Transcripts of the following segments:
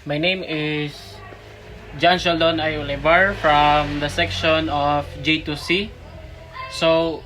My name is John Sheldon I. Olivar from the section of J2C. So,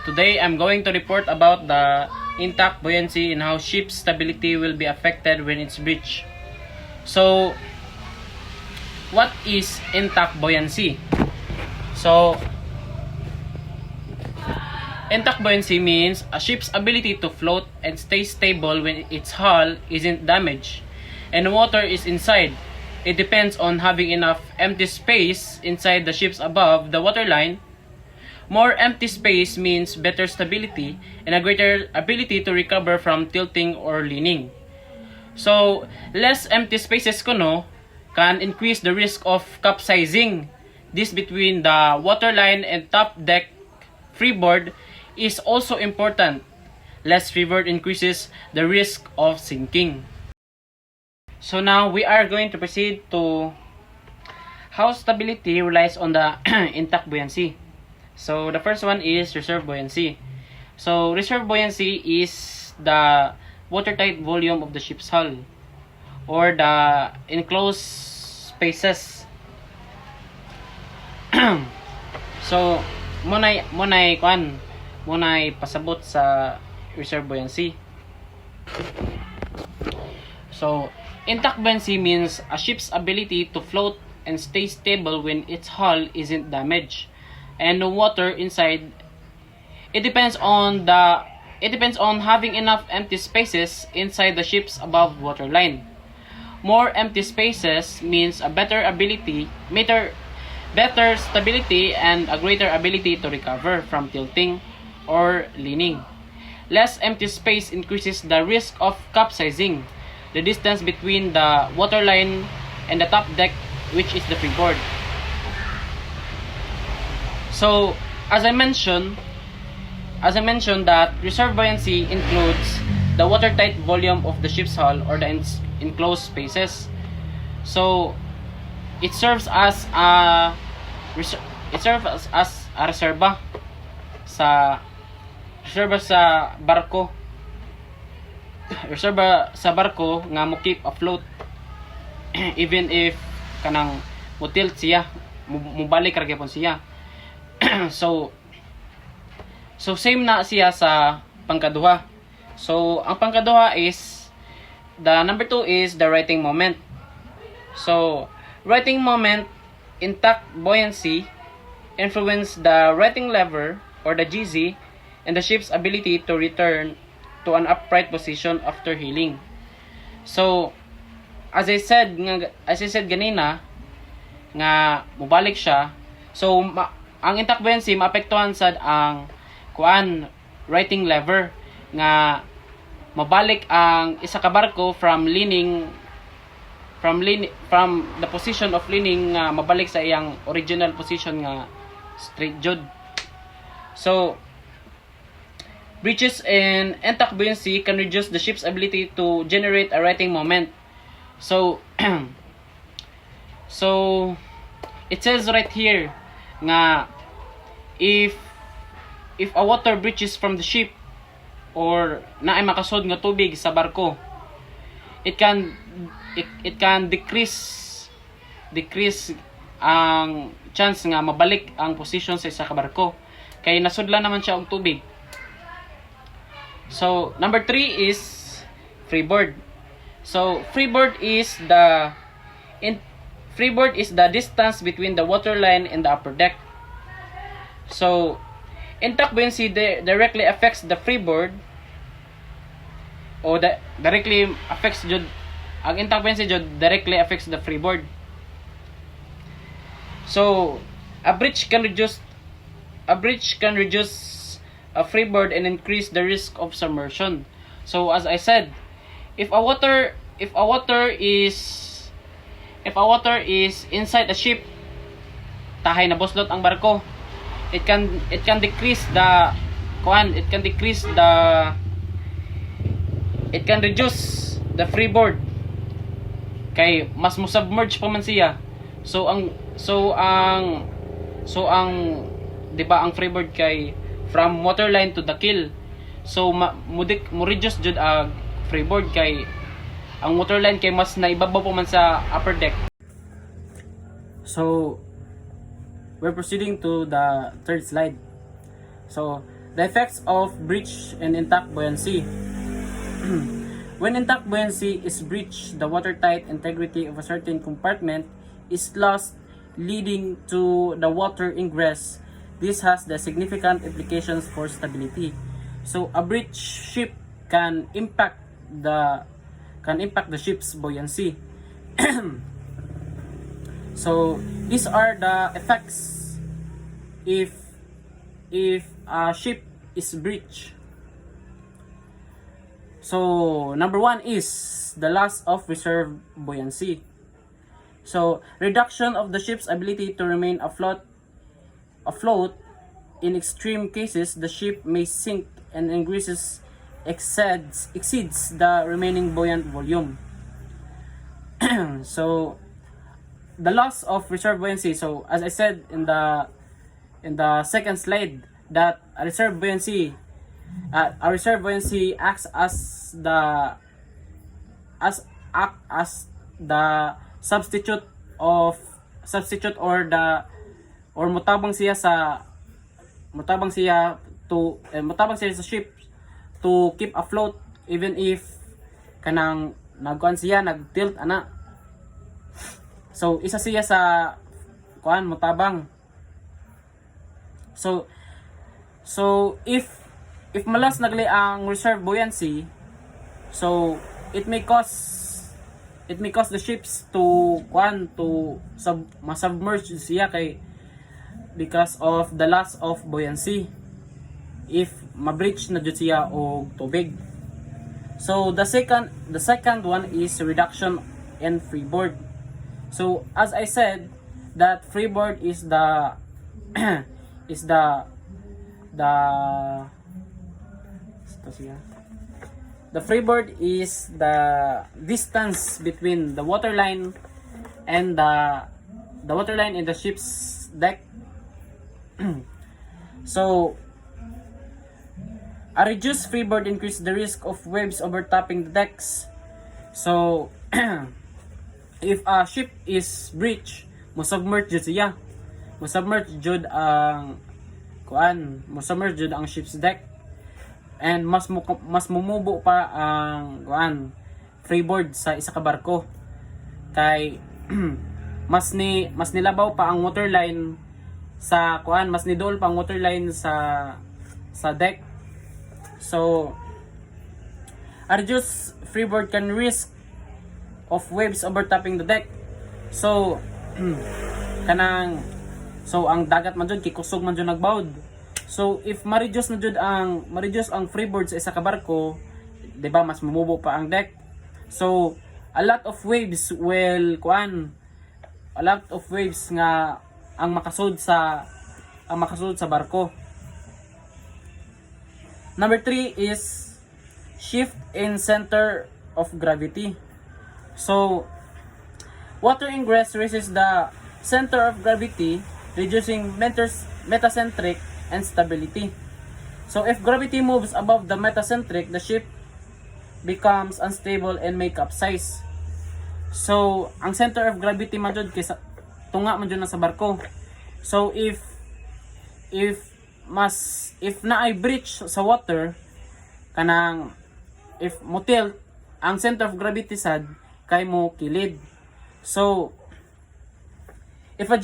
today I'm going to report about the intact buoyancy and how ship's stability will be affected when it's breached. So, what is intact buoyancy? So, intact buoyancy means a ship's ability to float and stay stable when its hull isn't damaged and water is inside. It depends on having enough empty space inside the ships above the waterline. More empty space means better stability and a greater ability to recover from tilting or leaning. So, less empty spaces can increase the risk of capsizing. This between the waterline and top deck freeboard is also important. Less freeboard increases the risk of sinking. So now we are going to proceed to how stability relies on the intact buoyancy. So the first one is reserve buoyancy. So reserve buoyancy is the watertight volume of the ship's hull or the enclosed spaces. So munay pasabot sa reserve buoyancy. So intact buoyancy means a ship's ability to float and stay stable when its hull isn't damaged and the water inside. It depends on having enough empty spaces inside the ships above waterline. More empty spaces means a better stability and a greater ability to recover from tilting or leaning. Less empty space increases the risk of capsizing. The distance between the waterline and the top deck, which is the freeboard. So, as I mentioned that reserve buoyancy includes the watertight volume of the ship's hull or the enclosed spaces. So, it serves as a reserva sa barko. Reserva sa barko nga mo keep afloat even if kanang mutilt siya, mubalik ra gyapon siya. so same na siya sa pangkaduha. So ang pangkaduha is the number 2 is the righting moment. So righting moment, intact buoyancy influence the righting lever or the GZ and the ship's ability to return to an upright position after heeling. So as I said ganina nga mubalik siya. So ang intact buoyancy maapektuhan sad ang righting lever nga mabalik ang isa ka barko from the position of leaning nga mabalik sa iyang original position nga straight jud. So breaches in intact buoyancy can reduce the ship's ability to generate a righting moment. So it says right here nga if a water breaches from the ship or naay makasod nga tubig sa barko, it can decrease ang chance nga mabalik ang position sa isa ka barko kay nasudlan naman siya og tubig. So number 3 is freeboard. So freeboard is the distance between the waterline and the upper deck. So intact buoyancy directly affects the freeboard o directly affects jud ang intact buoyancy jud directly affects the freeboard. So a breach can reduce a freeboard and increase the risk of submersion. So as I said, if a water is inside a ship, tahay na boslot ang barko, it can reduce the freeboard kay mas mo submerge pa man siya. So ang di ba ang freeboard kay from waterline to the keel. So mo reduce jud ang freeboard kay ang waterline kay mas naibabaw po man sa upper deck. So we're proceeding to the third slide. So the effects of breach and intact buoyancy. When intact buoyancy is breached, the watertight integrity of a certain compartment is lost, leading to the water ingress. This has the significant implications for stability. So a breached ship can impact the ship's buoyancy. So these are the effects if a ship is breached. So number 1 is the loss of reserve buoyancy. So reduction of the ship's ability to remain afloat. In extreme cases, the ship may sink and exceeds the remaining buoyant volume. So the loss of reserve buoyancy. So as I said in the second slide, that a reserve buoyancy acts as the substitute or mutabang siya sa ship to keep afloat even if kanang nag-tilt ana. So isa siya sa mutabang. So if malas nagli ang reserve buoyancy, so it may cause the ships to masubmerge siya kay because of the loss of buoyancy if ma-breach na jud siya og tubig. So the second one is reduction in freeboard. So as I said, that freeboard is the freeboard is the distance between the waterline and the ship's deck. So a reduced freeboard increases the risk of waves overtopping the decks. So if a ship is breached, mo-submerge jud siya. Mo-submerge jud ang ship's deck. And mas mumubo pa ang freeboard sa isa ka barko. Kay mas nilabaw pa ang waterline sa mas nidol pa ang waterline sa deck. So a reduced freeboard can risk of waves overtopping the deck. So ang dagat man jud kikusog man jud nagbawd. So if ma-reduce ang freeboard sa isa ka barko, di ba mas mumubo pa ang deck. So a lot of waves nga ang makasud sa barko. Number 3 is shift in center of gravity. So water ingress raises the center of gravity, reducing metacentric and stability. So if gravity moves above the metacentric, the ship becomes unstable and may capsize. So ang center of gravity man jud kay tunga man jud na sa barko. So if na ay breach sa water, if mo tilt ang center of gravity sad kay mo kilid. So if a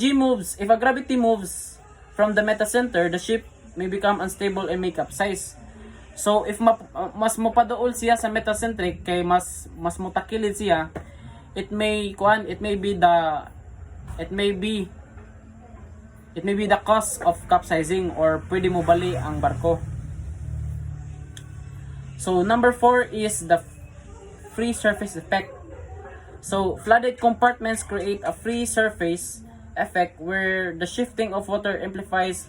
gravity moves from the metacenter, the ship may become unstable and may capsize. So if mas mopaduol siya sa metacentric kay mas motakilid siya, it may be the cause of capsizing or pwede mo bali ang barko. So number 4 is the free surface effect. So flooded compartments create a free surface effect where the shifting of water amplifies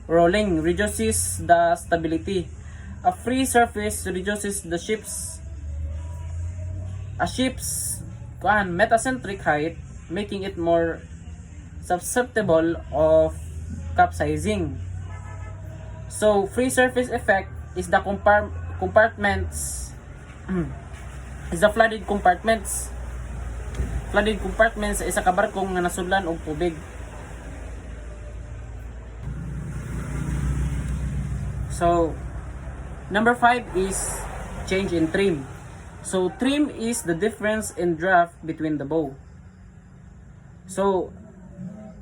rolling, reduces the stability. A free surface reduces the ship's metacentric height, making it more susceptible of capsizing. So free surface effect is the compartment's is the flooded compartments. Flooded compartments sa isa ka barko nga nasudlan og tubig. So, number 5 is change in trim. So, trim is the difference in draft between the bow. So,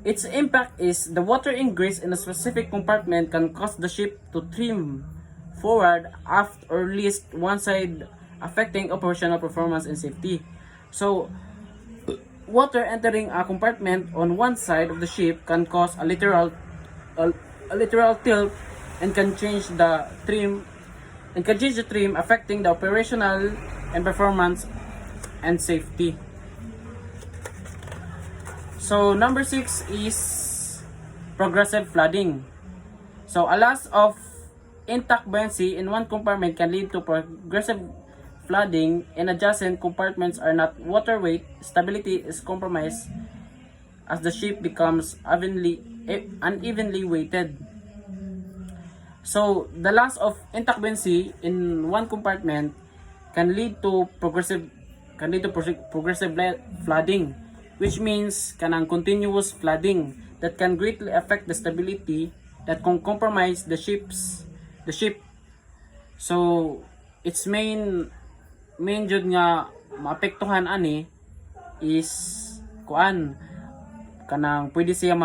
its impact is the water ingress in a specific compartment can cause the ship to trim forward, aft, or least one side, affecting operational performance and safety. So, water entering a compartment on one side of the ship can cause a literal tilt and can change the trim, affecting the operational and performance and safety. So number 6 is progressive flooding. So a loss of intact buoyancy in one compartment can lead to progressive flooding in adjacent compartments are not water weight. Stability is compromised as the ship becomes unevenly weighted. So the loss of intact buoyancy in one compartment can lead to progressive flooding, which means kanang continuous flooding that can greatly affect the stability that can compromise the ship. So its main jud nga maapektuhan ani is kanang pwede siya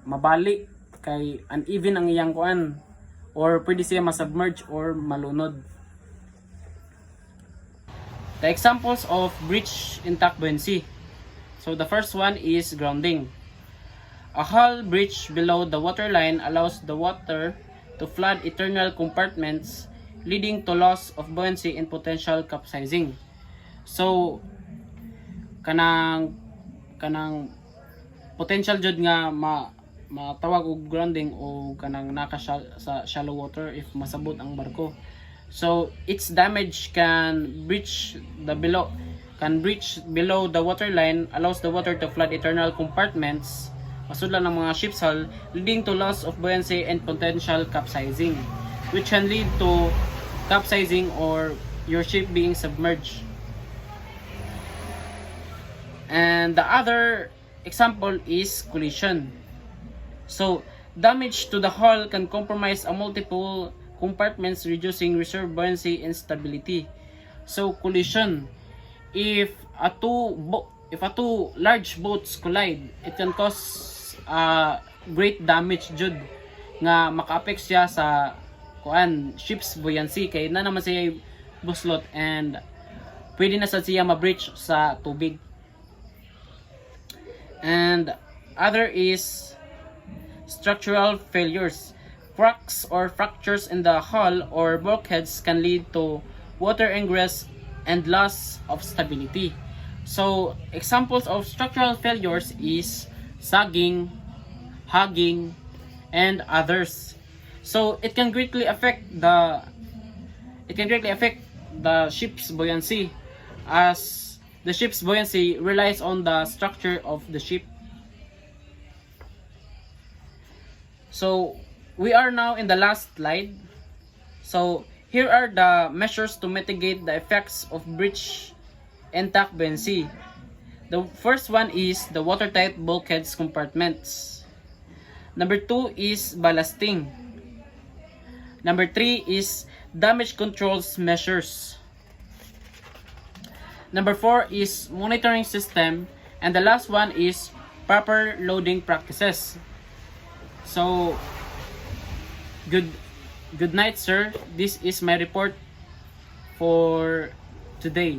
mabalik kay uneven ang iyang or pwede siya masubmerge or malunod. The examples of breach intact buoyancy. So the first one is grounding. A hull breach below the waterline allows the water to flood internal compartments, leading to loss of buoyancy and potential capsizing. So kanang potential jud nga matawag og grounding o kanang naka sa shallow water if masabot ang barko. So its damage can breach below the waterline, allows the water to flood internal compartments, masudlan ng mga ship's hull, leading to loss of buoyancy and potential capsizing, which can lead to capsizing or your ship being submerged. And the other example is collision. So damage to the hull can compromise a multiple compartments, reducing reserve buoyancy and stability. So collision, if two large boats collide, it can cause great damage jud nga maka-affect siya sa ship's buoyancy kay na naman siya buslot and pwede na sa siya ma-breach sa tubig. And other is structural failures. Cracks or fractures in the hull or bulkheads can lead to water ingress and loss of stability. So examples of structural failures is sagging, hugging, and others. So it can greatly affect the ship's buoyancy, as the ship's buoyancy relies on the structure of the ship. So we are now in the last slide. So here are the measures to mitigate the effects of breach intact buoyancy. The first one is the watertight bulkheads compartments. Number 2 is ballasting. Number 3 is damage controls measures. Number 4 is monitoring system, and the last one is proper loading practices. So good night, sir. This is my report for today.